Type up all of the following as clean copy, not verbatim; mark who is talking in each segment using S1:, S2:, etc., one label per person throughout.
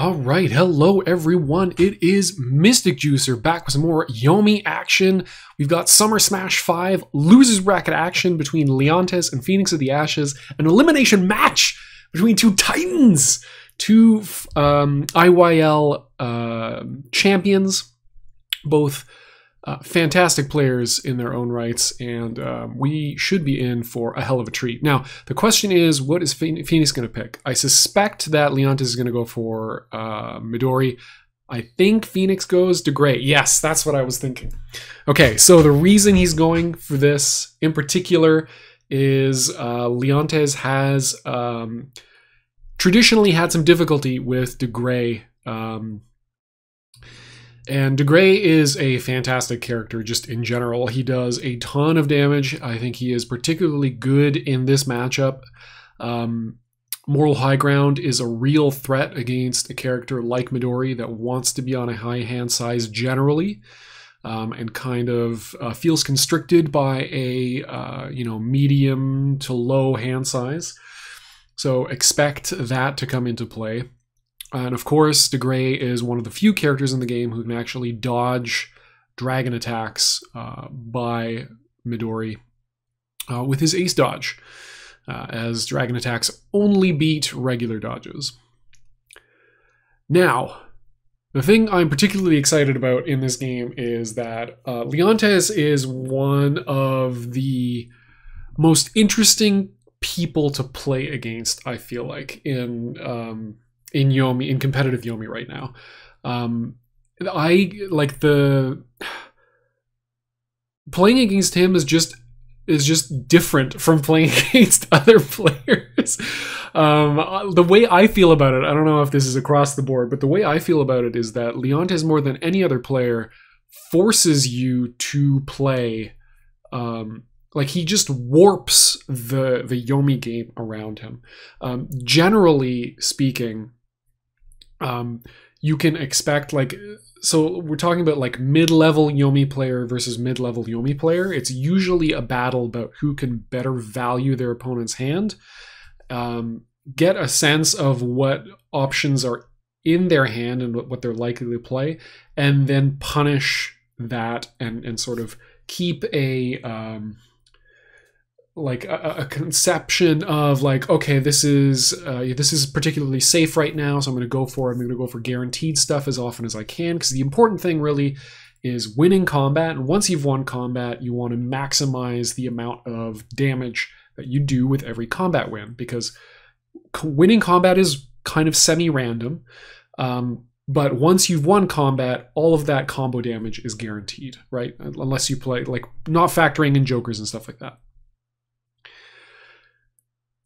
S1: All right, hello everyone. It is Mystic Juicer back with some more Yomi action. We've got Summer Smash 5, losers bracket action between Leontes and Phoenix of the Ashes, an elimination match between two titans, two IYL champions, both fantastic players in their own rights, and we should be in for a hell of a treat. Now, the question is, what is Phoenix going to pick? I suspect that Leontes is going to go for Midori. I think Phoenix goes to Gray. Yes, that's what I was thinking. Okay, so the reason he's going for this in particular is Leontes has traditionally had some difficulty with De Grey. And De Grey is a fantastic character just in general. He does a ton of damage. I think he is particularly good in this matchup. Moral High Ground is a real threat against a character like Midori that wants to be on a high hand size generally, and kind of feels constricted by a medium to low hand size. So expect that to come into play. And of course, De Grey is one of the few characters in the game who can actually dodge dragon attacks by Midori with his ace dodge, as dragon attacks only beat regular dodges. Now, the thing I'm particularly excited about in this game is that Leontes is one of the most interesting people to play against, I feel like, in Yomi, in competitive Yomi right now. I like playing against him is just different from playing against other players. The way I feel about it, I don't know if this is across the board, but the way I feel about it is that Leontes, more than any other player, forces you to play. Like, he just warps the Yomi game around him. Generally speaking, you can expect, like, so we're talking about like mid-level Yomi player versus mid-level Yomi player. It's usually a battle about who can better value their opponent's hand, get a sense of what options are in their hand and what they're likely to play, and then punish that and sort of keep a conception of like, okay, this is particularly safe right now, so I'm going to go for it. I'm going to go for guaranteed stuff as often as I can, because the important thing really is winning combat. And once you've won combat, you want to maximize the amount of damage that you do with every combat win, because winning combat is kind of semi-random. But once you've won combat, all of that combo damage is guaranteed, right? Unless you play, like, not factoring in jokers and stuff like that.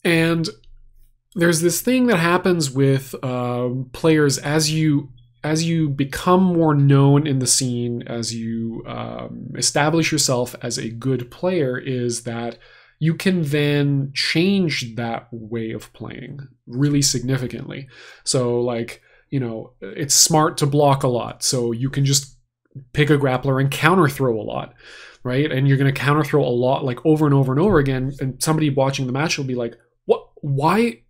S1: And there's this thing that happens with players as you become more known in the scene, as you establish yourself as a good player, is that you can then change that way of playing really significantly. So, like, it's smart to block a lot, so you can just pick a grappler and counter throw a lot, right? And you're going to counter throw a lot, like, over and over and over again, and somebody watching the match will be like, why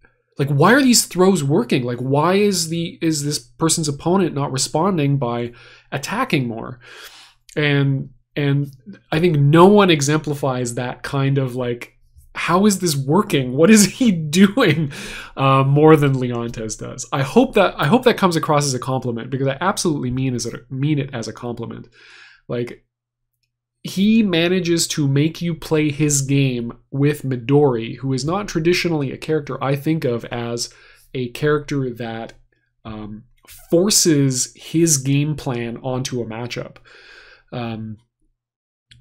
S1: are these throws working? Like, why is this person's opponent not responding by attacking more? And I think no one exemplifies that kind of, like, how is this working? What is he doing? More than Leontes does. I hope that comes across as a compliment, because I absolutely mean it as a compliment. Like, he manages to make you play his game with Midori, who is not traditionally a character I think of as a character that forces his game plan onto a matchup. And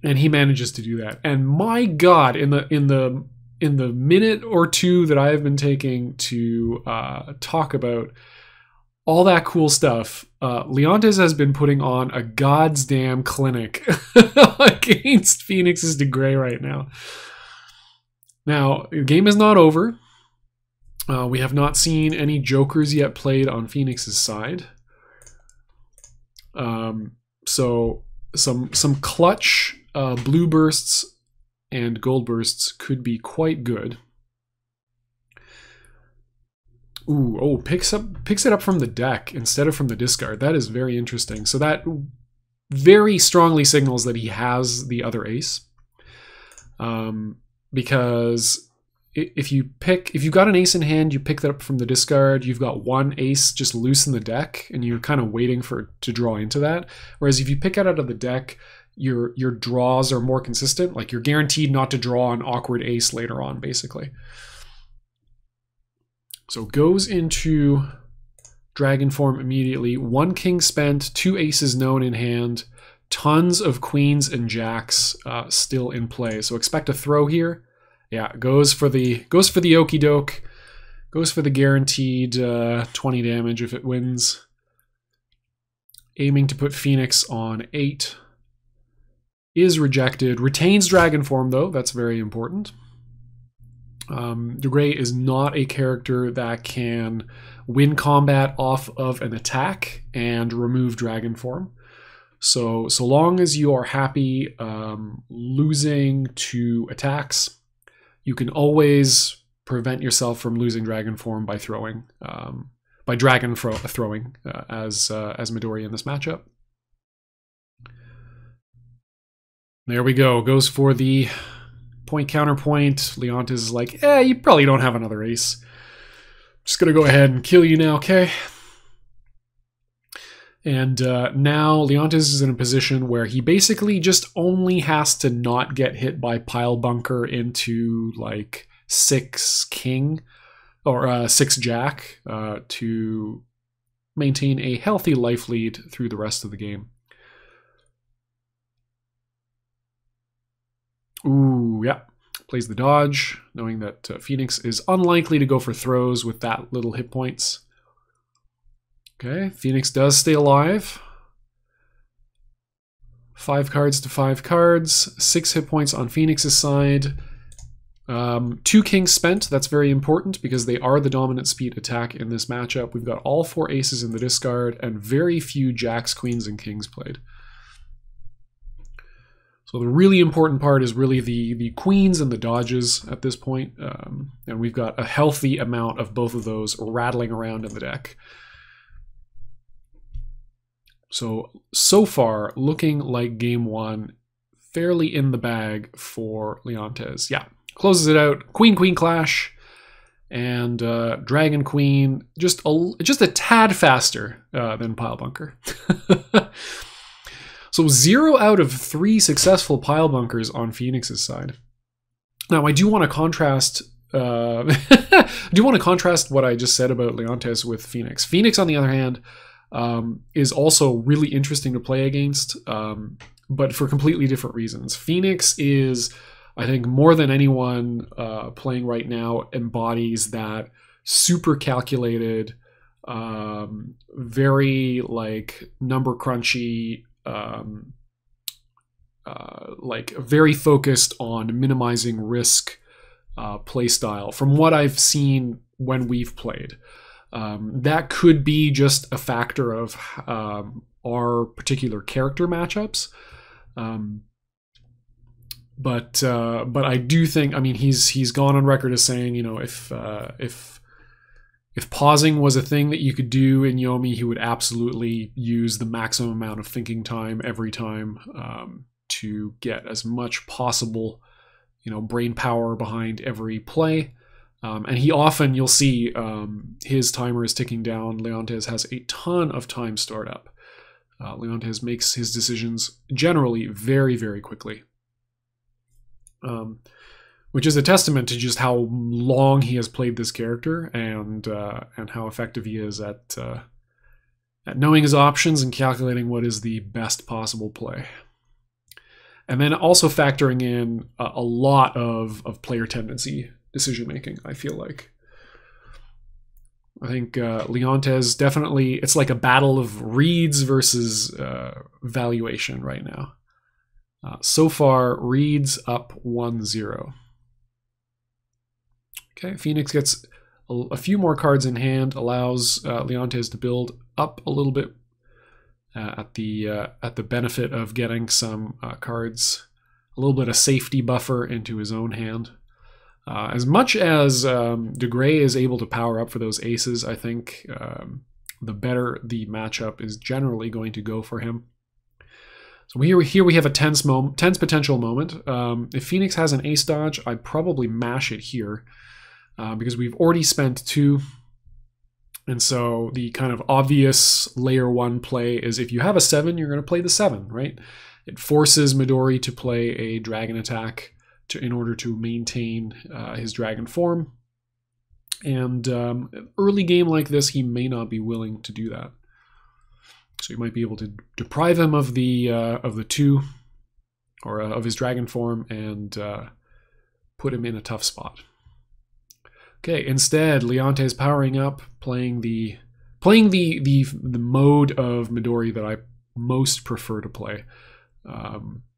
S1: he manages to do that. And my God, in the minute or two that I have been taking to talk about all that cool stuff, Leontes has been putting on a god's damn clinic against Phoenix's De Grey right now. Now, the game is not over. We have not seen any jokers yet played on Phoenix's side. So some clutch blue bursts and gold bursts could be quite good. Ooh, oh, picks it up from the deck instead of from the discard. That is very interesting. So that very strongly signals that he has the other ace. Because if you've got an ace in hand, you pick that up from the discard, you've got one ace just loose in the deck, and you're kind of waiting to draw into that. Whereas if you pick it out of the deck, your draws are more consistent. Like, you're guaranteed not to draw an awkward ace later on, basically. So goes into dragon form immediately. 1 king spent, 2 aces known in hand, tons of queens and jacks still in play. So expect a throw here. Yeah, goes for the okie doke. Goes for the guaranteed 20 damage if it wins. Aiming to put Phoenix on 8. Is rejected. Retains dragon form though. That's very important. De Grey is not a character that can win combat off of an attack and remove dragon form. So long as you are happy losing to attacks, you can always prevent yourself from losing dragon form by throwing, by dragon throwing as Midori in this matchup. There we go. Goes for the point counterpoint. Leontes is like, you probably don't have another ace. Just gonna go ahead and kill you now, okay? And now Leontes is in a position where he basically just only has to not get hit by pile bunker into like 6 king or 6 jack to maintain a healthy life lead through the rest of the game. Ooh, yeah. Plays the dodge, knowing that Phoenix is unlikely to go for throws with that little hit points. Okay, Phoenix does stay alive. 5 cards to 5 cards. 6 hit points on Phoenix's side. 2 kings spent. That's very important because they are the dominant speed attack in this matchup. We've got all 4 aces in the discard and very few jacks, queens, and kings played. So the really important part is really the queens and the dodges at this point. And we've got a healthy amount of both of those rattling around in the deck. So far, looking like game 1, fairly in the bag for Leontes. Yeah, closes it out. Queen, queen clash. And dragon queen, just a tad faster than pile bunker. So 0 out of 3 successful pile bunkers on Phoenix's side. Now I do want to contrast. I do want to contrast what I just said about Leontes with Phoenix. Phoenix, on the other hand, is also really interesting to play against, but for completely different reasons. Phoenix is, I think, more than anyone playing right now, embodies that super calculated, very like number crunchy. Like very focused on minimizing risk play style from what I've seen when we've played. That could be just a factor of our particular character matchups. But I do think, I mean, he's gone on record as saying, you know, if pausing was a thing that you could do in Yomi, he would absolutely use the maximum amount of thinking time every time to get as much possible, you know, brain power behind every play. And he often, you'll see his timer is ticking down. Leontes has a ton of time startup. Leontes makes his decisions generally very, very quickly. Which is a testament to just how long he has played this character and how effective he is at knowing his options and calculating what is the best possible play. And then also factoring in a lot of player tendency decision making, I feel like. I think Leontes definitely, it's like a battle of reads versus valuation right now. So far, reads up 1-0. Okay, Phoenix gets a few more cards in hand, allows Leontes to build up a little bit at the benefit of getting some cards, a little bit of safety buffer into his own hand. As much as De Grey is able to power up for those aces, I think the better the matchup is generally going to go for him. So here we have a tense potential moment. If Phoenix has an ace dodge, I'd probably mash it here because we've already spent 2. And so the kind of obvious layer 1 play is if you have a 7, you're going to play the 7, right? It forces Midori to play a dragon attack in order to maintain his dragon form. And early game like this, he may not be willing to do that. So you might be able to deprive him of the 2, or of his dragon form, and put him in a tough spot. Okay, instead, Leontes powering up, playing the mode of Midori that I most prefer to play,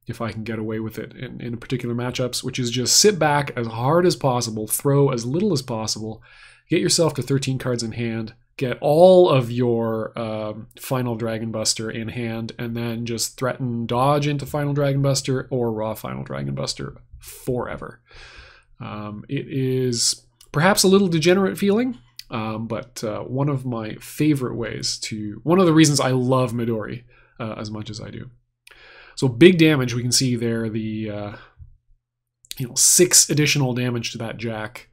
S1: if I can get away with it in particular matchups, which is just sit back as hard as possible, throw as little as possible, get yourself to 13 cards in hand, get all of your Final Dragon Buster in hand, and then just threaten dodge into Final Dragon Buster or raw Final Dragon Buster forever. It is perhaps a little degenerate feeling, but one of my favorite ways one of the reasons I love Midori as much as I do. So big damage, we can see there the 6 additional damage to that jack.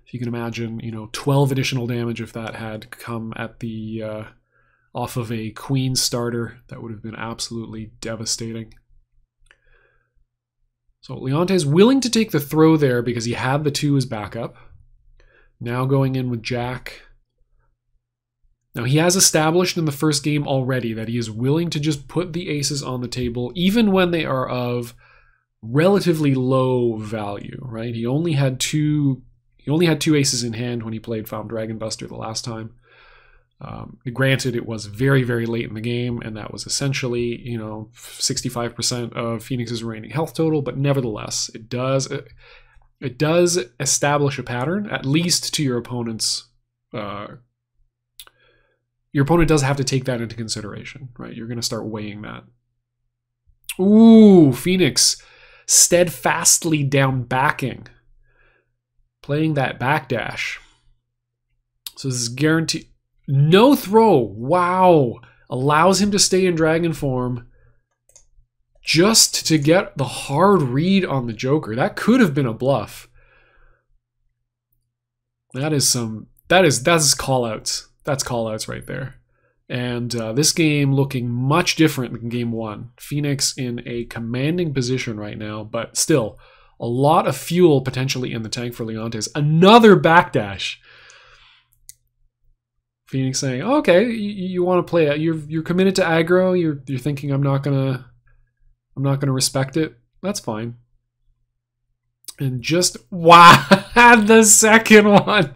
S1: If you can imagine, 12 additional damage if that had come at the off of a queen starter, that would have been absolutely devastating. So Leontes willing to take the throw there because he had the 2 as backup. Now going in with jack. Now he has established in the first game already that he is willing to just put the aces on the table even when they are of relatively low value, right? He only had 2 aces in hand when he played Final Dragon Buster the last time. Granted, it was very, very late in the game, and that was essentially, 65% of Phoenix's remaining health total, but nevertheless, it does establish a pattern, at least to your opponent's. Your opponent does have to take that into consideration, right? You're going to start weighing that. Ooh, Phoenix steadfastly down backing, playing that backdash. So this is guaranteed. No throw. Wow. Allows him to stay in dragon form just to get the hard read on the Joker. That could have been a bluff. That's call-outs. That's call-outs right there. And this game looking much different than game 1. Phoenix in a commanding position right now, but still a lot of fuel potentially in the tank for Leontes. Another backdash. Phoenix saying, oh, okay, you want to play it. You're committed to aggro. You're thinking I'm not gonna respect it. That's fine. And just wow, the second one.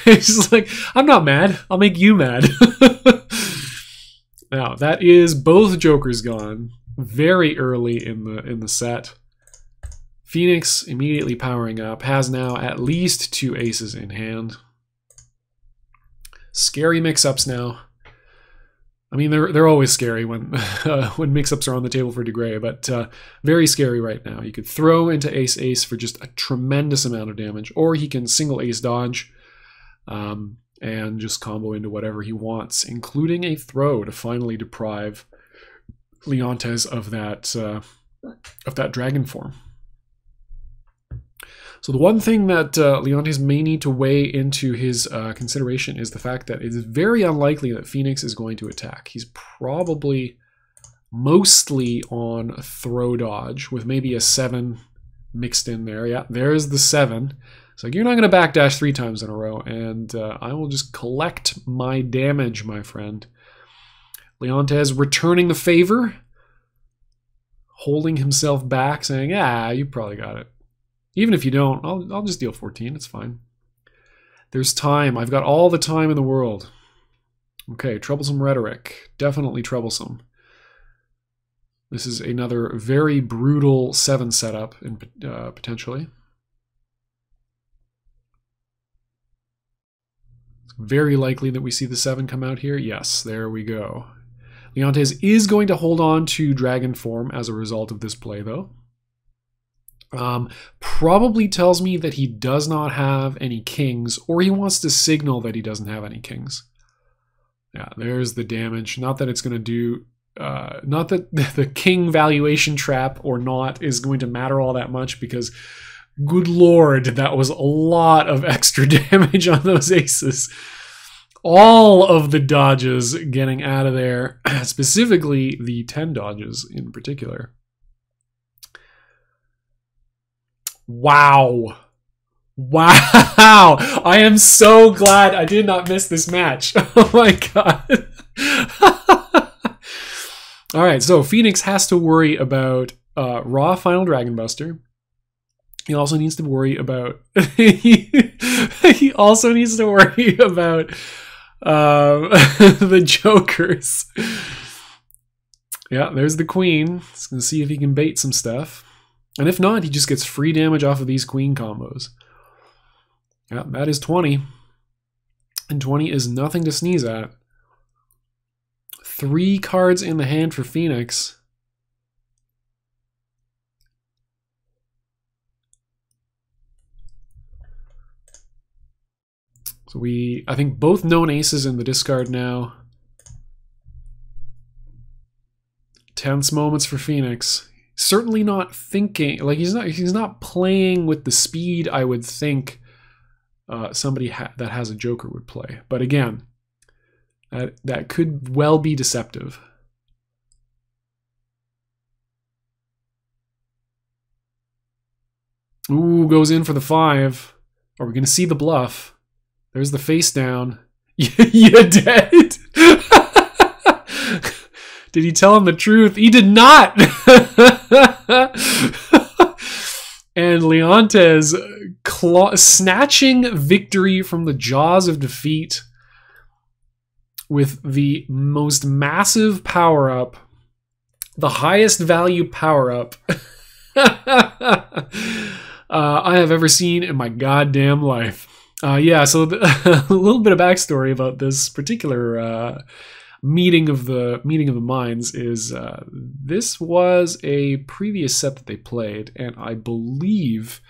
S1: It's just like, I'm not mad. I'll make you mad. Now that is both Jokers gone very early in the set. Phoenix immediately powering up, has now at least 2 aces in hand. Scary mix-ups now. I mean, they're always scary when mix-ups are on the table for De Grey, but very scary right now. You could throw into ace-ace for just a tremendous amount of damage, or he can single ace dodge and just combo into whatever he wants, including a throw to finally deprive Leontes of that dragon form. So the one thing that Leontes may need to weigh into his consideration is the fact that it is very unlikely that Phoenix is going to attack. He's probably mostly on a throw dodge with maybe a 7 mixed in there. Yeah, there's the 7. So you're not going to backdash 3 times in a row, and I will just collect my damage, my friend. Leontes returning the favor, holding himself back, saying, you probably got it. Even if you don't, I'll just deal 14. It's fine. There's time. I've got all the time in the world. Okay, troublesome rhetoric. Definitely troublesome. This is another very brutal 7 setup, potentially. It's very likely that we see the 7 come out here. Yes, there we go. Leontes is going to hold on to dragon form as a result of this play, though. Probably tells me that he does not have any kings, or he wants to signal that he doesn't have any kings. Yeah, there's the damage. Not that it's going to do... not that the king valuation trap or not is going to matter all that much, because good lord, that was a lot of extra damage on those aces. All of the dodges getting out of there, specifically the 10 dodges in particular. Wow. Wow. I am so glad I did not miss this match. Oh my god. Alright, so Phoenix has to worry about raw Final Dragon Buster. He also needs to worry about... he also needs to worry about the Jokers. Yeah, there's the Queen. He's going to see if he can bait some stuff. And if not, he just gets free damage off of these Queen combos. Yeah, that is 20. And 20 is nothing to sneeze at. 3 cards in the hand for Phoenix. So I think both known aces in the discard now. Tense moments for Phoenix. Certainly not thinking, like he's not playing with the speed I would think somebody that has a Joker would play. But again, that could well be deceptive. Ooh, goes in for the 5. Are we going to see the bluff? There's the face down. You dead? Did he tell him the truth? He did not! And Leontes snatching victory from the jaws of defeat with the most massive power-up, the highest value power-up I have ever seen in my goddamn life. Yeah, so a little bit of backstory about this particular meeting of the minds is this was a previous set that they played, and I believe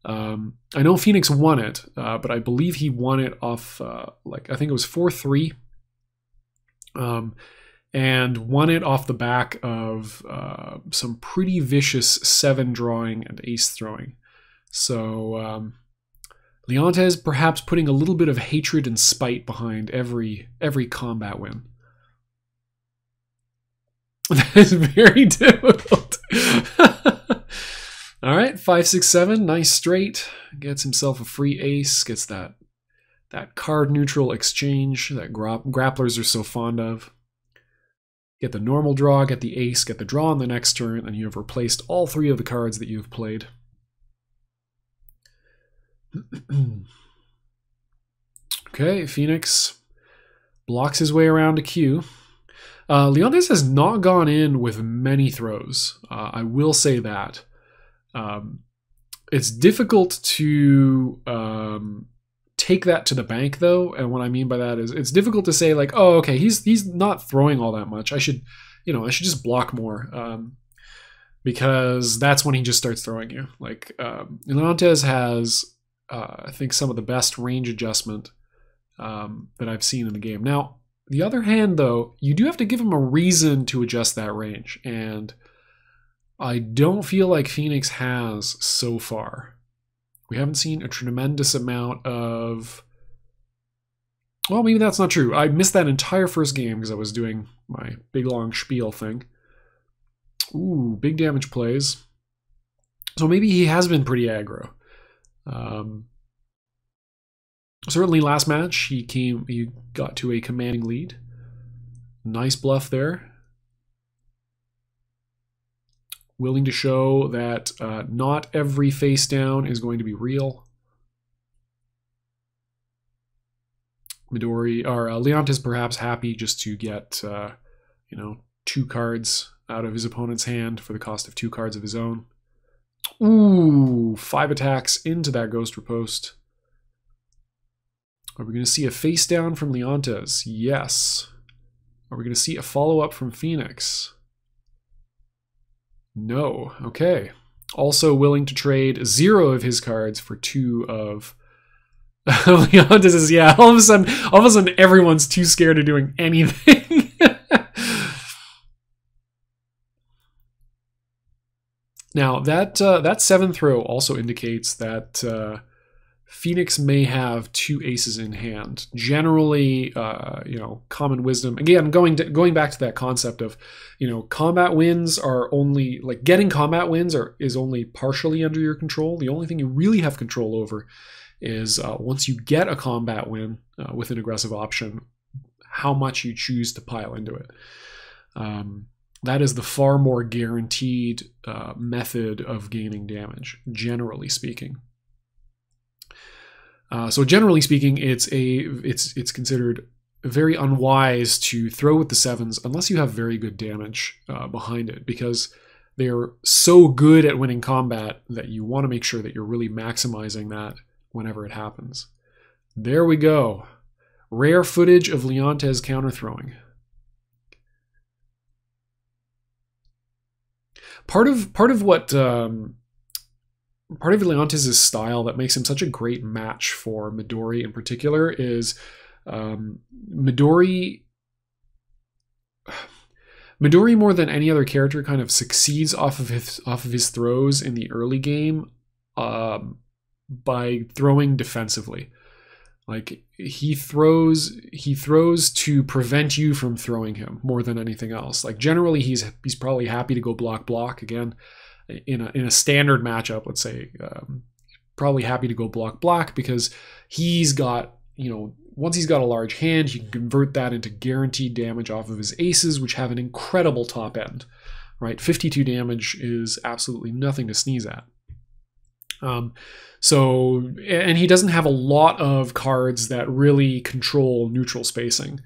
S1: I know Phoenix won it, but I believe he won it off like I think it was 4-3, and won it off the back of some pretty vicious 7 drawing and ace throwing. So Leontes perhaps putting a little bit of hatred and spite behind every combat win. That is very difficult. All right, 5, 6, 7, nice straight. Gets himself a free ace. Gets that card neutral exchange that grapplers are so fond of. Get the normal draw, get the ace, get the draw on the next turn, and you have replaced all 3 of the cards that you have played. Okay, Phoenix blocks his way around a Q. Leontes has not gone in with many throws. I will say that. It's difficult to take that to the bank, though, and what I mean by that is it's difficult to say like, oh, okay, he's not throwing all that much. I should just block more, because that's when he just starts throwing you. Like Leontes has, I think, some of the best range adjustment that I've seen in the game. Now, the other hand, though, you do have to give him a reason to adjust that range, and I don't feel like Phoenix has so far. We haven't seen a tremendous amount of... Well, maybe that's not true. I missed that entire first game because I was doing my big long spiel thing. Ooh, big damage plays. So maybe he has been pretty aggro. Certainly last match, he got to a commanding lead. Nice bluff there. Willing to show that not every face down is going to be real. Midori, or Leontes perhaps happy just to get, 2 cards out of his opponent's hand for the cost of 2 cards of his own. Ooh, 5 attacks into that Ghost Riposte. Are we going to see a face down from Leontes? Yes. Are we going to see a follow-up from Phoenix? No. Okay. Also willing to trade 0 of his cards for 2 of Leontes. Yeah, all of a sudden, everyone's too scared of doing anything. Now that 7th row also indicates that Phoenix may have 2 aces in hand. Generally, common wisdom. Again, going back to that concept of, combat wins are only, like, getting combat wins is only partially under your control. The only thing you really have control over is once you get a combat win with an aggressive option, how much you choose to pile into it. That is the far more guaranteed method of gaining damage, generally speaking. So generally speaking, it's considered very unwise to throw with the 7s unless you have very good damage behind it, because they're so good at winning combat that you want to make sure that you're really maximizing that whenever it happens. There we go. Rare footage of Leontes counter-throwing. Part of Leontes' style that makes him such a great match for Midori in particular is Midori more than any other character kind of succeeds off of his throws in the early game by throwing defensively. Like, he throws to prevent you from throwing him more than anything else. Like, generally he's probably happy to go block again in a standard matchup. Let's say probably happy to go block because he's got, once he's got a large hand, he can convert that into guaranteed damage off of his aces, which have an incredible top end, right? 52 damage is absolutely nothing to sneeze at. And he doesn't have a lot of cards that really control neutral spacing.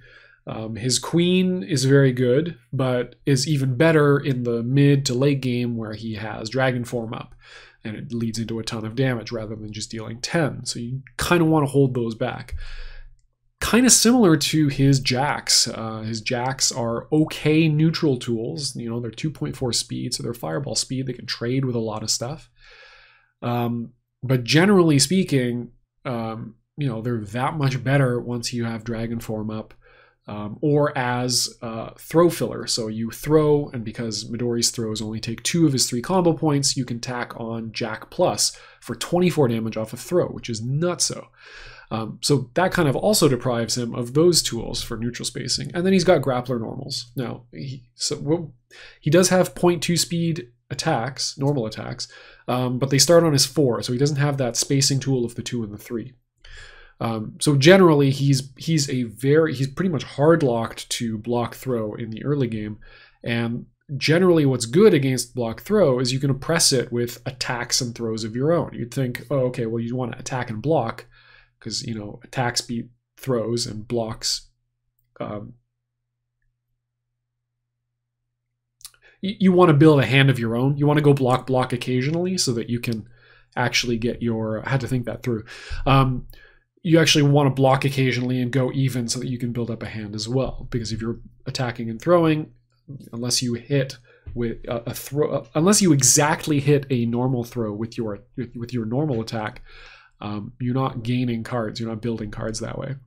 S1: His queen is very good, but is even better in the mid to late game where he has Dragon Form up, and it leads into a ton of damage rather than just dealing 10. So you kind of want to hold those back. Kind of similar to his jacks. His jacks are okay neutral tools. They're 2.4 speed, so they're fireball speed. They can trade with a lot of stuff. But generally speaking, they're that much better once you have Dragon Form up, or as throw filler. So you throw, and because Midori's throws only take 2 of his 3 combo points, you can tack on Jack Plus for 24 damage off a throw, which is nutso. So that kind of also deprives him of those tools for neutral spacing. And then he's got grappler normals. Now, he does have 0.2 speed attacks, normal attacks, but they start on his 4, so he doesn't have that spacing tool of the 2 and the 3. So generally, he's pretty much hard locked to block throw in the early game, and generally what's good against block throw is you can oppress it with attacks and throws of your own. You'd think, oh, okay, well, you want to attack and block because attacks beat throws and blocks. You want to build a hand of your own. You want to go block occasionally so that you can actually get your... I had to think that through. You actually want to block occasionally and go even so that you can build up a hand as well. Because if you're attacking and throwing, unless you hit with a throw, unless you exactly hit a normal throw with your normal attack, you're not gaining cards. You're not building cards that way.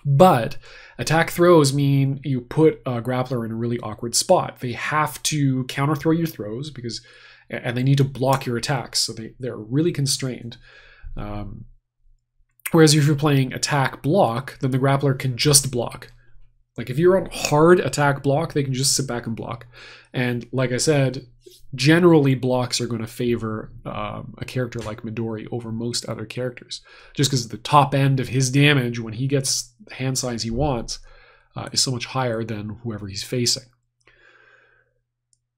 S1: But attack throws mean you put a grappler in a really awkward spot. They have to counter throw your throws and they need to block your attacks, so they're really constrained. Whereas if you're playing attack block, then the grappler can just block. Like if you're on hard attack block, they can just sit back and block. And like I said, generally blocks are going to favor a character like Midori over most other characters, just because the top end of his damage when he gets the hand size he wants is so much higher than whoever he's facing.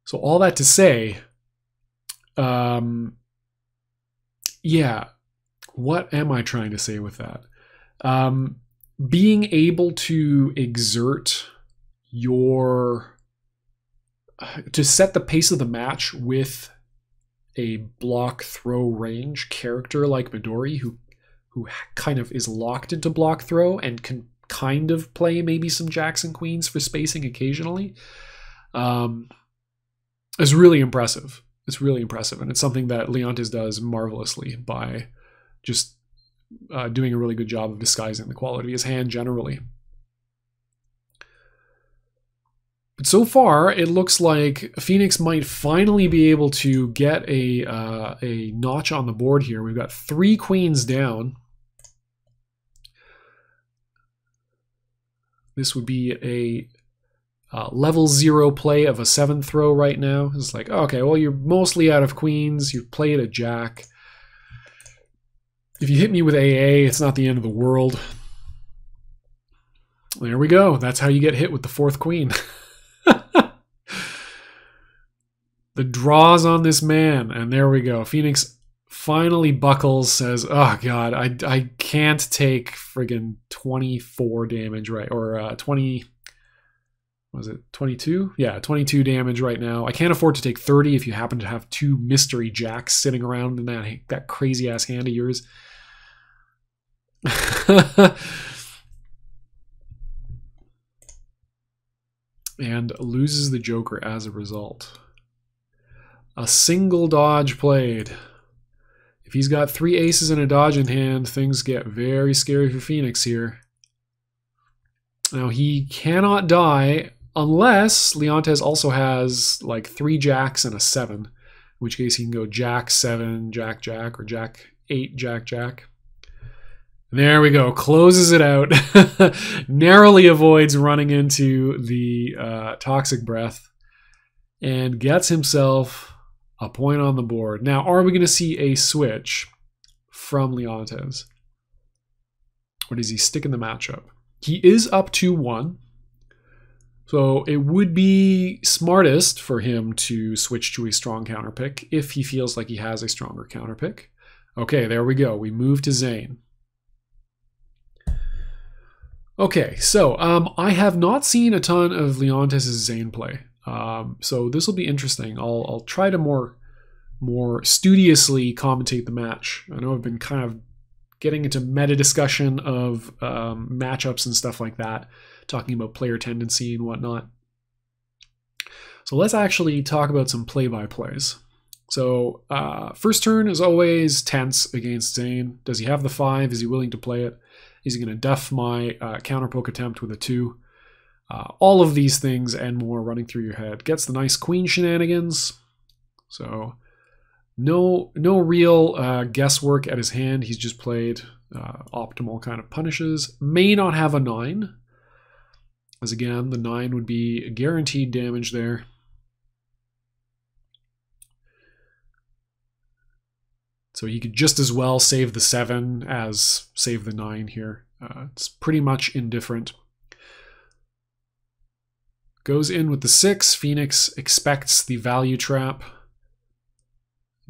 S1: So all that to say, yeah, what am I trying to say with that? Being able to exert to set the pace of the match with a block throw range character like Midori, who kind of is locked into block throw and can kind of play maybe some jacks and queens for spacing occasionally, is really impressive. It's really impressive, and it's something that Leontes does marvelously by just doing a really good job of disguising the quality of his hand generally. But so far, it looks like Phoenix might finally be able to get a notch on the board here. We've got 3 queens down. This would be a level 0 play of a 7th row right now. It's like, okay, well, you're mostly out of queens. You've played a jack. If you hit me with AA, it's not the end of the world. There we go. That's how you get hit with the 4th queen. The draws on this man, and there we go. Phoenix finally buckles, says, oh god, I can't take friggin' 24 damage, right? Or 20, was it 22? Yeah, 22 damage right now. I can't afford to take 30 if you happen to have 2 mystery jacks sitting around in that crazy ass hand of yours. And loses the Joker as a result. A single dodge played. If he's got 3 aces and a dodge in hand, things get very scary for Phoenix here. Now, he cannot die unless Leontes also has like 3 jacks and a 7, in which case he can go jack 7, jack jack, or jack 8, jack jack. There we go. Closes it out. Narrowly avoids running into the toxic breath and gets himself a point on the board. Now, are we going to see a switch from Leontes? Or does he stick in the matchup? He is up 2-1. So it would be smartest for him to switch to a strong counterpick if he feels like he has a stronger counterpick. Okay, there we go. We move to Zane. Okay, so I have not seen a ton of Leontes' Zane play. So this will be interesting. I'll try to more studiously commentate the match. I know I've been kind of getting into meta discussion of matchups and stuff like that, talking about player tendency and whatnot. So let's actually talk about some play-by-plays. So first turn is always tense against Zane. Does he have the 5? Is he willing to play it? Is he going to duff my counterpoke attempt with a 2? All of these things and more running through your head. Gets the nice queen shenanigans. So no real guesswork at his hand. He's just played optimal kind of punishes. May not have a 9. As again, the 9 would be guaranteed damage there. So he could just as well save the 7 as save the 9 here. It's pretty much indifferent. Goes in with the 6. Phoenix expects the value trap.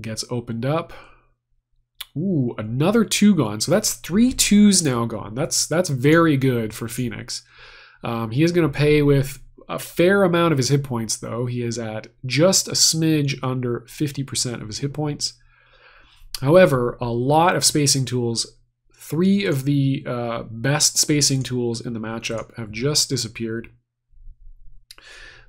S1: Gets opened up. Ooh, another 2 gone. So that's 3 2s now gone. That's very good for Phoenix. He is going to pay with a fair amount of his hit points, though. He is at just a smidge under 50% of his hit points. However, a lot of spacing tools, 3 of the best spacing tools in the matchup have just disappeared.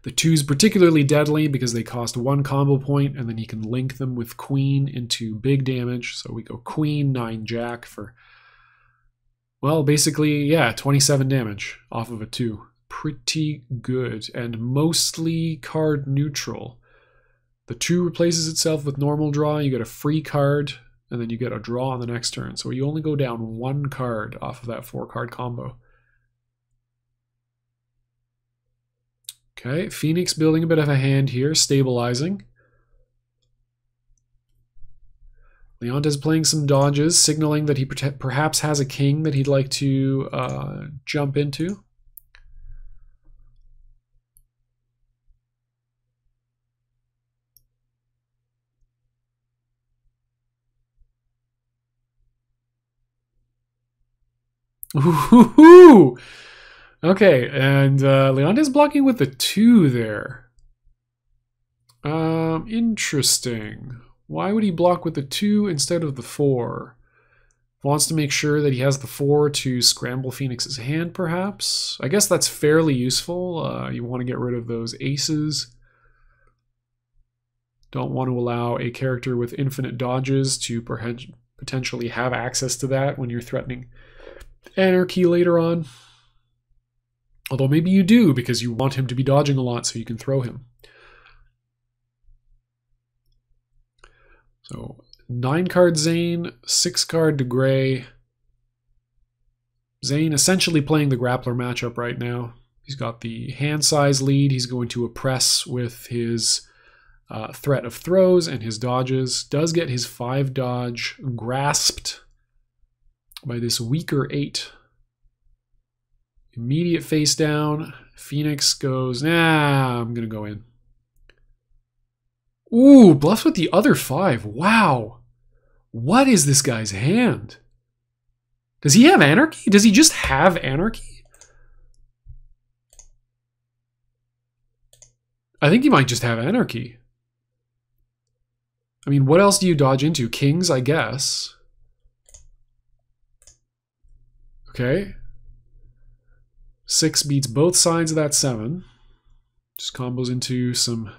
S1: The 2's particularly deadly because they cost 1 combo point, and then you can link them with queen into big damage. So we go queen, 9 jack for, well, basically, yeah, 27 damage off of a 2. Pretty good, and mostly card neutral. The 2 replaces itself with normal draw. You get a free card, and then you get a draw on the next turn. So you only go down 1 card off of that 4-card combo. Okay, Phoenix building a bit of a hand here, stabilizing. Leontes playing some dodges, signaling that he perhaps has a king that he'd like to jump into. Ooh! Okay, and Leontes blocking with the 2 there. Interesting. Why would he block with the 2 instead of the 4? Wants to make sure that he has the 4 to scramble Phoenix's hand, perhaps? I guess that's fairly useful. You want to get rid of those aces. Don't want to allow a character with infinite dodges to potentially have access to that when you're threatening anarchy later on. Although maybe you do because you want him to be dodging a lot so you can throw him. So 9-card Zane, 6-card De Grey. Zane essentially playing the grappler matchup right now. He's got the hand size lead. He's going to oppress with his threat of throws and his dodges. Does get his 5 dodge grasped by this weaker 8. Immediate face down. Phoenix goes, nah, I'm going to go in. Ooh, bluffs with the other 5. Wow. What is this guy's hand? Does he have anarchy? Does he just have anarchy? I think he might just have anarchy. I mean, what else do you dodge into? Kings, I guess. Okay. 6 beats both sides of that 7. Just combos into some...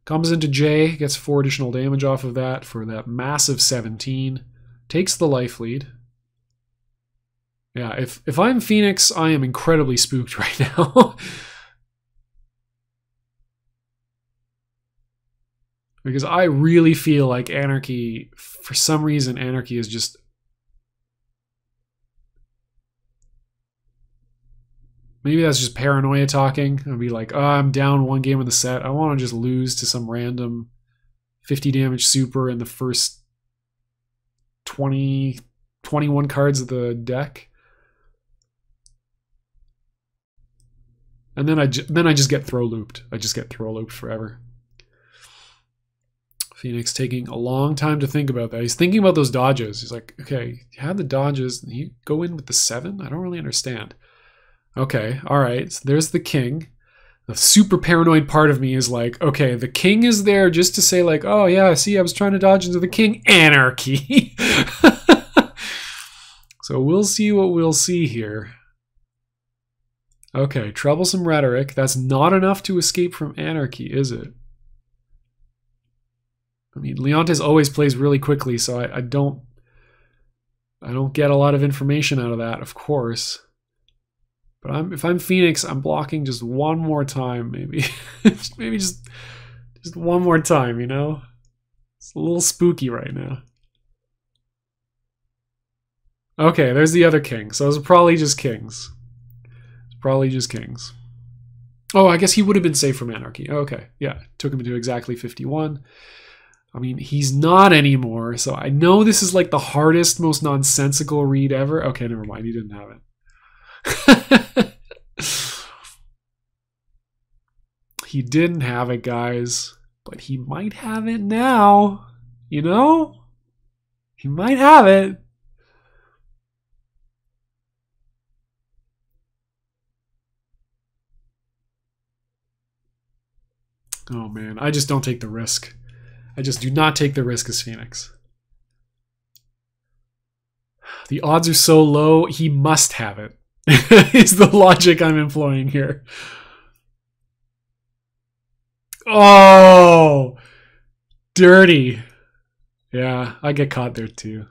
S1: Combos into J, gets 4 additional damage off of that for that massive 17. Takes the life lead. Yeah, if I'm Phoenix, I am incredibly spooked right now. Because I really feel like anarchy, for some reason, anarchy is just... Maybe that's just paranoia talking. I'll be like, oh, I'm down 1 game of the set. I want to just lose to some random 50 damage super in the first 20, 21 cards of the deck. And then I just get throw looped. I just get throw looped forever. Phoenix taking a long time to think about that. He's thinking about those dodges. He's like, okay, you have the dodges. You go in with the 7? I don't really understand. Okay, all right. So there's the king. The super paranoid part of me is like, okay, the king is there just to say like, oh yeah, see, I was trying to dodge into the king. Anarchy. So we'll see what we'll see here. Okay, troublesome rhetoric. That's not enough to escape from anarchy, is it? I mean, Leontes always plays really quickly, so I don't get a lot of information out of that, of course. But if I'm Phoenix, I'm blocking just one more time, maybe. Maybe just one more time, you know? It's a little spooky right now. Okay, there's the other king. So those are probably just kings. It's probably just kings. Oh, I guess he would have been safe from anarchy. Okay, yeah. Took him to exactly 51. I mean, he's not anymore, so I know this is like the hardest, most nonsensical read ever. Okay, never mind. He didn't have it. He didn't have it, guys, but he might have it now. You know? He might have it. Oh man, I just don't take the risk. I just do not take the risk as Phoenix. The odds are so low, he must have it. Is the logic I'm employing here. Oh, dirty. Yeah, I get caught there too.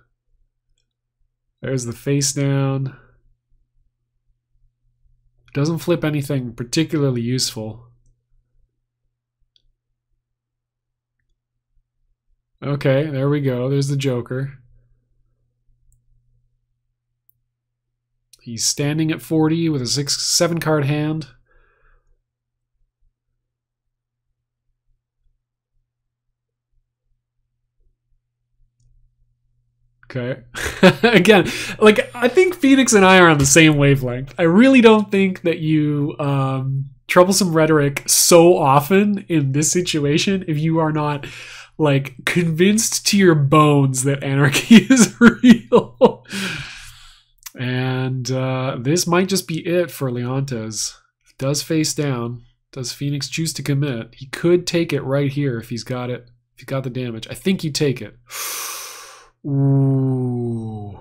S1: There's the face down. Doesn't flip anything particularly useful. Okay, there we go. There's the Joker. He's standing at 40 with a 7 card hand. Okay. Again, like, I think Phoenix and I are on the same wavelength. I really don't think that you troublesome rhetoric so often in this situation if you are not, like, convinced to your bones that anarchy is real. And this might just be it for Leontes. Does face down. Does Phoenix choose to commit? He could take it right here if he's got it. If he got the damage. I think he'd take it. Ooh.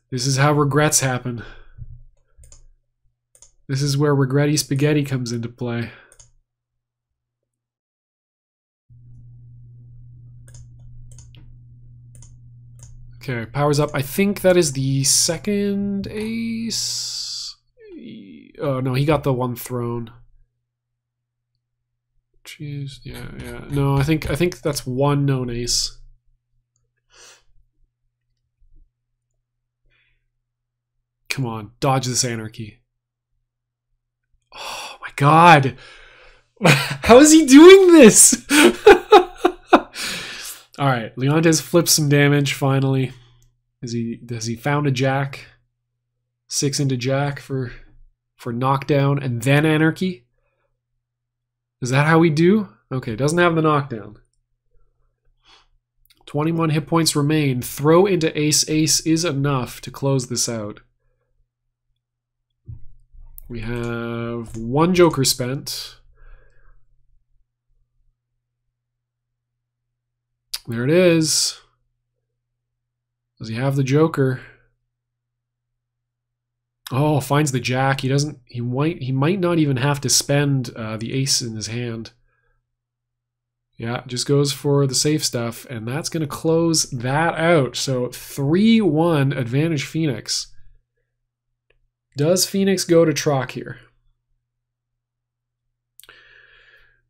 S1: This is how regrets happen. This is where regretty spaghetti comes into play. Okay, powers up. I think that is the second ace. Oh no, he got the one thrown. Jeez, yeah. No, I think that's one known ace. Come on, dodge this anarchy. Oh my god. How is he doing this? All right, Leontes flips some damage finally. Has he found a jack? 6 into jack for knockdown and then anarchy? Is that how we do? Okay, doesn't have the knockdown. 21 hit points remain. Throw into ace ace is enough to close this out. We have 1 joker spent. There it is. Does he have the joker? Oh, finds the jack. He doesn't. He might not even have to spend the ace in his hand. Yeah, just goes for the safe stuff, and that's going to close that out. So 3-1 advantage Phoenix. Does Phoenix go to Troc here?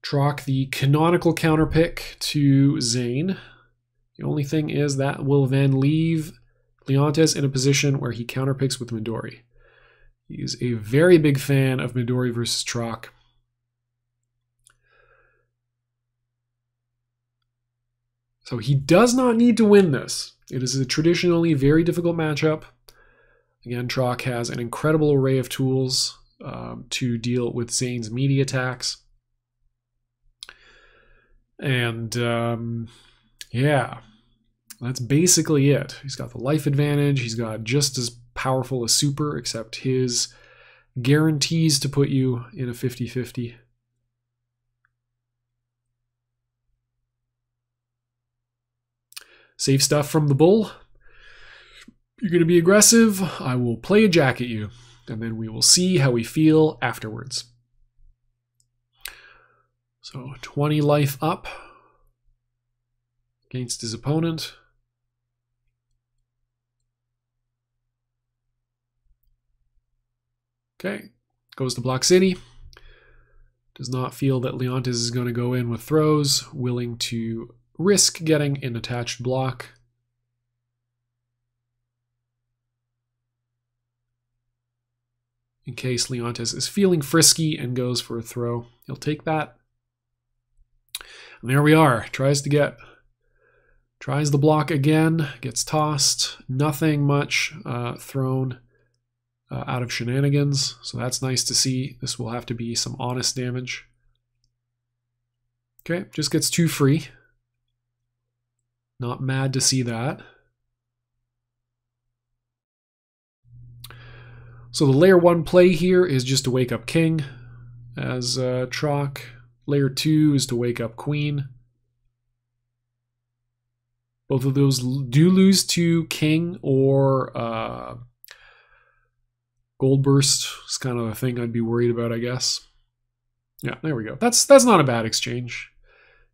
S1: Troc the canonical counterpick to Zane. The only thing is that will then leave Leontes in a position where he counterpicks with Midori. He is a very big fan of Midori versus Troc. So he does not need to win this. It is a traditionally very difficult matchup. Again, Troc has an incredible array of tools to deal with Zane's meaty attacks. And yeah, that's basically it. He's got the life advantage. He's got just as powerful a super, except his guarantees to put you in a 50-50. Safe stuff from the bull. You're going to be aggressive. I will play a jack at you, and then we will see how we feel afterwards. So 20 life up against his opponent. Okay, goes to Block City. Does not feel that Leontes is going to go in with throws, willing to risk getting an attached block. In case Leontes is feeling frisky and goes for a throw, he'll take that. And there we are. Tries the block again, gets tossed. Nothing much thrown out of shenanigans, so that's nice to see. This will have to be some honest damage. Okay, just gets 2 free. Not mad to see that. So the layer 1 play here is just to wake up king as Troc. Layer 2 is to wake up queen. Both of those do lose to king or gold burst. It's kind of the thing I'd be worried about, I guess. Yeah, there we go. That's not a bad exchange.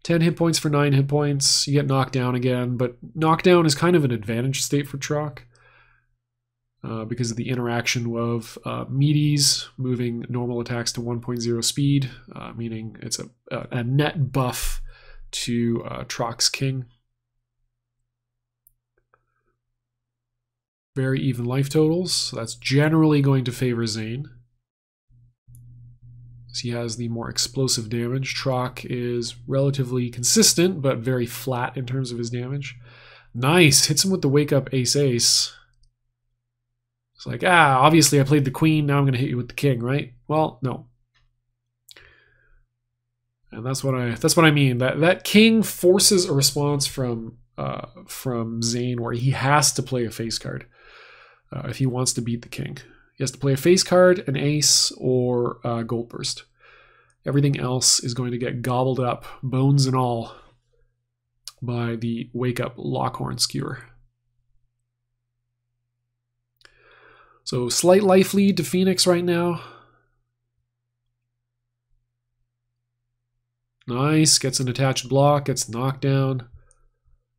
S1: 10 hit points for 9 hit points. You get knocked down again, but knockdown is kind of an advantage state for Troc because of the interaction of meaties moving normal attacks to 1.0 speed, meaning it's a net buff to Troc's king. Very even life totals, so that's generally going to favor Zane. He has the more explosive damage. Troc is relatively consistent, but very flat in terms of his damage. Nice, hits him with the wake up ace-ace. It's like, obviously I played the queen, now I'm going to hit you with the king, right? Well, no. And that's what I mean. That king forces a response from Zane where he has to play a face card if he wants to beat the king. He has to play a face card, an ace, or gold burst. Everything else is going to get gobbled up, bones and all, by the wake up Lockhorn Skewer. So slight life lead to Phoenix right now. Nice, gets an attached block, gets knocked down.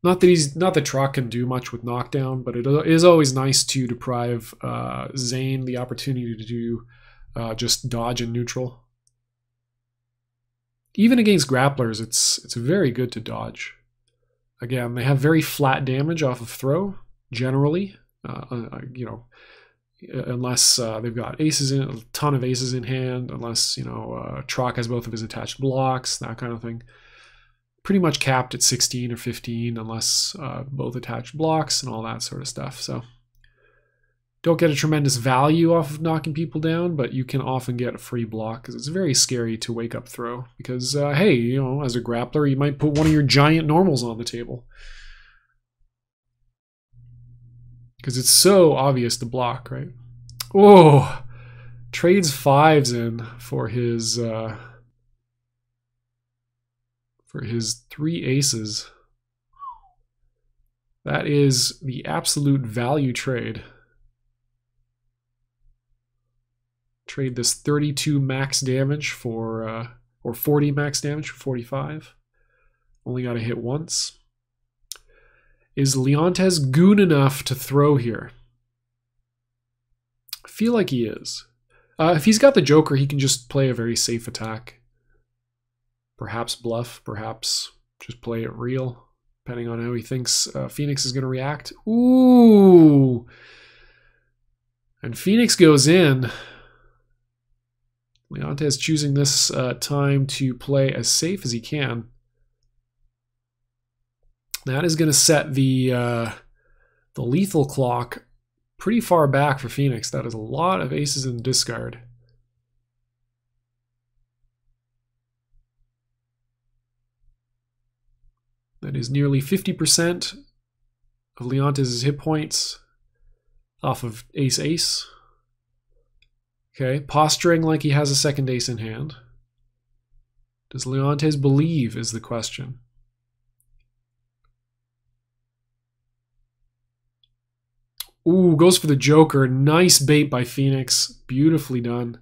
S1: Not that Trock can do much with knockdown, but it is always nice to deprive Zane the opportunity to do just dodge and neutral. Even against grapplers, it's very good to dodge. Again, they have very flat damage off of throw, generally. You know, unless they've got aces in, a ton of aces in hand, unless, you know, Trock has both of his attached blocks, that kind of thing. Pretty much capped at 16 or 15 unless both attached blocks and all that sort of stuff. So don't get a tremendous value off of knocking people down, but you can often get a free block because it's very scary to wake up throw because, hey, you know, as a grappler, you might put one of your giant normals on the table because it's so obvious to block, right? Oh, trades 5s in for his 3 aces. That is the absolute value trade. Trade this 32 max damage for, or 40 max damage for 45. Only got to hit once. Is Leontes goon enough to throw here? I feel like he is. If he's got the Joker, he can just play a very safe attack. Perhaps bluff, perhaps just play it real, depending on how he thinks Phoenix is going to react. Ooh! And Phoenix goes in. Leontes choosing this time to play as safe as he can. That is going to set the lethal clock pretty far back for Phoenix. That is a lot of aces in the discard. That is nearly 50% of Leontes' hit points off of ace-ace. Okay, posturing like he has a second ace in hand. Does Leontes believe is the question. Ooh, goes for the Joker. Nice bait by Phoenix. Beautifully done.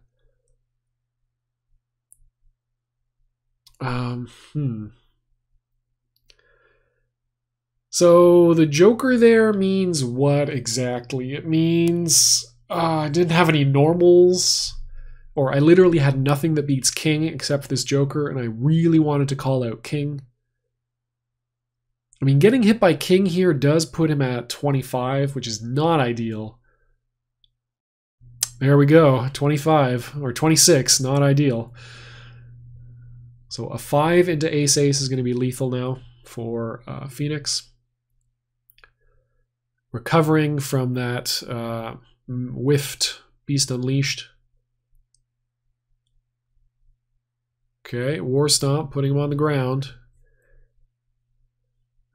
S1: So the Joker there means what exactly? It means I didn't have any normals, or I literally had nothing that beats King except for this Joker, and I really wanted to call out King. I mean, getting hit by King here does put him at 25, which is not ideal. There we go, 25, or 26, not ideal. So a 5 into ace-ace is going to be lethal now for Phoenix. Recovering from that whiffed Beast Unleashed. Okay, War Stomp, putting him on the ground.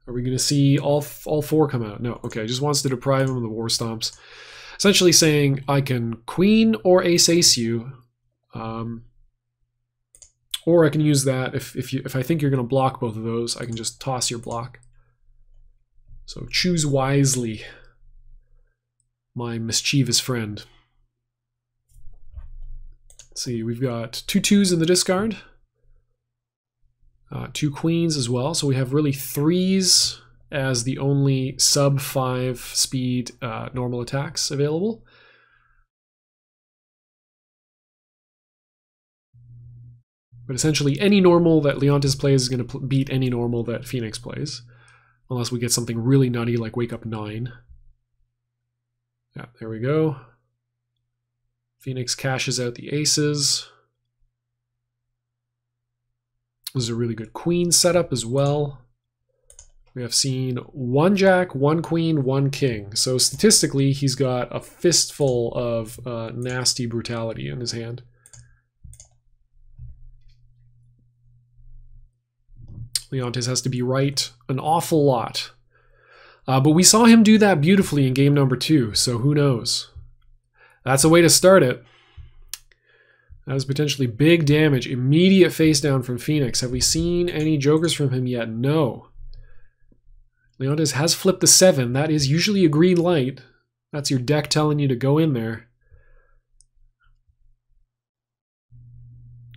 S1: Are we going to see all 4 come out? No, okay, just wants to deprive him of the War Stomps. Essentially saying, I can queen or ace-ace you, or I can use that, if I think you're going to block both of those, I can just toss your block. So choose wisely, my mischievous friend. Let's see, we've got 2 2s in the discard. 2 queens as well, so we have really 3s as the only sub 5 speed normal attacks available. But essentially any normal that Leontes plays is going to beat any normal that Phoenix plays. Unless we get something really nutty like Wake Up 9. Yeah, there we go. Phoenix cashes out the aces. This is a really good queen setup as well. We have seen 1 jack, 1 queen, 1 king. So statistically, he's got a fistful of nasty brutality in his hand. Leontes has to be right an awful lot. But we saw him do that beautifully in game number 2, so who knows? That's a way to start it. That is potentially big damage. Immediate face down from Phoenix. Have we seen any Jokers from him yet? No. Leontes has flipped the 7. That is usually a green light. That's your deck telling you to go in there.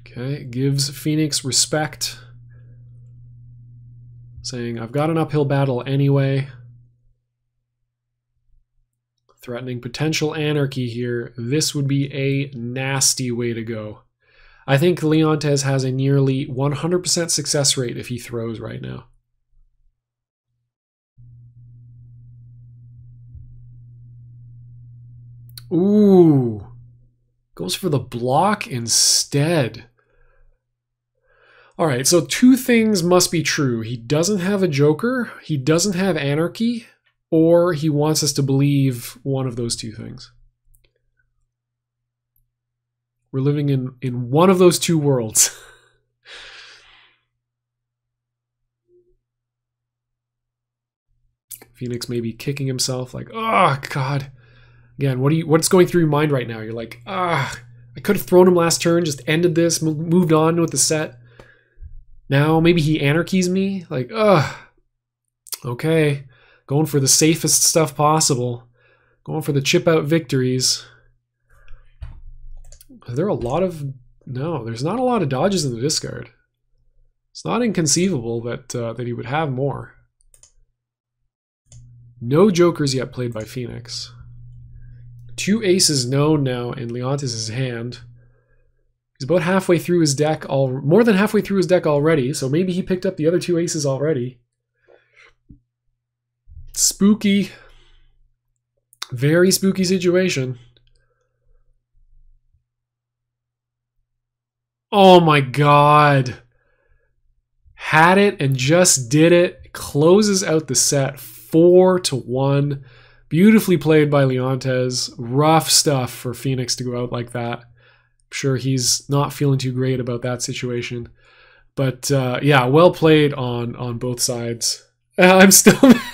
S1: Okay, gives Phoenix respect. saying, I've got an uphill battle anyway. Threatening potential anarchy here. This would be a nasty way to go. I think Leontes has a nearly 100% success rate if he throws right now. Ooh. Goes for the block instead. All right, so two things must be true. He doesn't have a Joker, he doesn't have Anarchy, or he wants us to believe one of those two things. We're living in one of those two worlds. Phoenix may be kicking himself like, oh, God. Again, what's going through your mind right now? You're like, I could have thrown him last turn, just ended this, moved on with the set. Now maybe he anarchies me. Like, okay. Going for the safest stuff possible. Going for the chip out victories. Are there a lot of... No, there's not a lot of dodges in the discard. It's not inconceivable that that he would have more. No jokers yet played by Phoenix. 2 aces known now in Leontes' hand. He's about halfway through his deck, more than halfway through his deck already, so maybe he picked up the other 2 aces already. Spooky. Very spooky situation. Oh my God. Had it and just did it. Closes out the set 4-1. Beautifully played by Leontes. Rough stuff for Phoenix to go out like that. I'm sure he's not feeling too great about that situation. But yeah, well played on both sides. I'm still mad.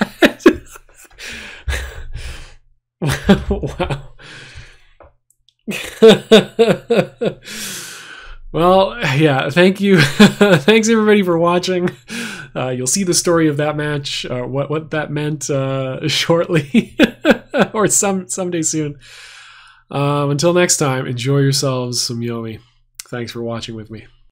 S1: Wow. Well, yeah, thank you. Thanks everybody for watching. You'll see the story of that match, what that meant shortly, or someday soon. Until next time, enjoy yourselves some Yomi. Thanks for watching with me.